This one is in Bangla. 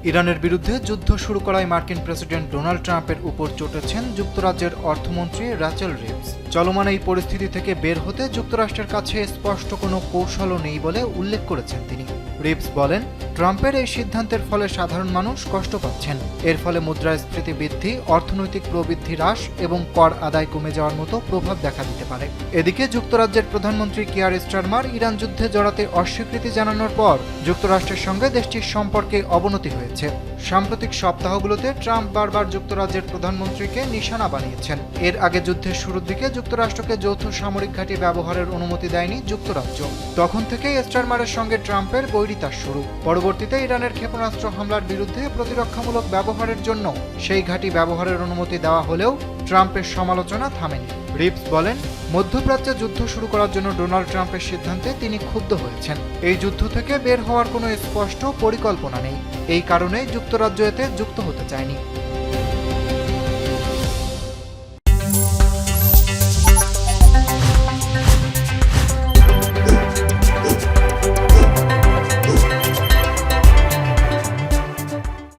ইরানের বিরুদ্ধে যুদ্ধ শুরু করায় মার্কিন প্রেসিডেন্ট ডোনাল্ড ট্রাম্পের উপর চটেছেন যুক্তরাজ্যের অর্থমন্ত্রী র্যাচেল রিভস। চলমান এই পরিস্থিতি থেকে বের হতে যুক্তরাষ্ট্রের কাছে স্পষ্ট কোনো কৌশলও নেই বলে উল্লেখ করেছেন তিনি। রিভস বলেন, ট্রাম্পের এই সিদ্ধান্তের ফলে সাধারণ মানুষ কষ্ট পাচ্ছেন। এর ফলে মুদ্রাস্ফীতি বৃদ্ধি, অর্থনৈতিক প্রবৃদ্ধি হ্রাস এবং কর আদায় কমে যাওয়ার মতো প্রভাব দেখা দিতে পারে। এদিকে যুক্তরাজ্যের প্রধানমন্ত্রী কিয়ার স্টারমার ইরান যুদ্ধে জড়াতে অস্বীকৃতি জানানোর পর যুক্তরাষ্ট্রের সঙ্গে দেশটির সম্পর্কে অবনতি হয়েছে। সাম্প্রতিক সপ্তাহগুলোতে ট্রাম্প বারবার যুক্তরাজ্যের প্রধানমন্ত্রীকে নিশানা বানিয়েছেন। এর আগে যুদ্ধের শুরুর দিকে যুক্তরাষ্ট্রকে যৌথ সামরিক ঘাঁটি ব্যবহারের অনুমতি দেয়নি যুক্তরাজ্য। তখন থেকেই স্টারমারের সঙ্গে ট্রাম্পের বৈরিতা শুরু। পরবর্তীতে ইরানের ক্ষেপণাস্ত্র হামলার বিরুদ্ধে প্রতিরক্ষামূলক ব্যবহারের জন্য সেই ঘাঁটি ব্যবহারের অনুমতি দেওয়া হলেও ট্রাম্পের সমালোচনা থামেনি। রিভস বলেন, মধ্যপ্রাচ্যে যুদ্ধ শুরু করার জন্য ডোনাল্ড ট্রাম্পের সিদ্ধান্তে তিনি ক্ষুব্ধ হয়েছেন। এই যুদ্ধ থেকে বের হওয়ার কোনো স্পষ্ট পরিকল্পনা নেই। এই কারণেই যুক্তরাজ্য এতে যুক্ত হতে চায়নি।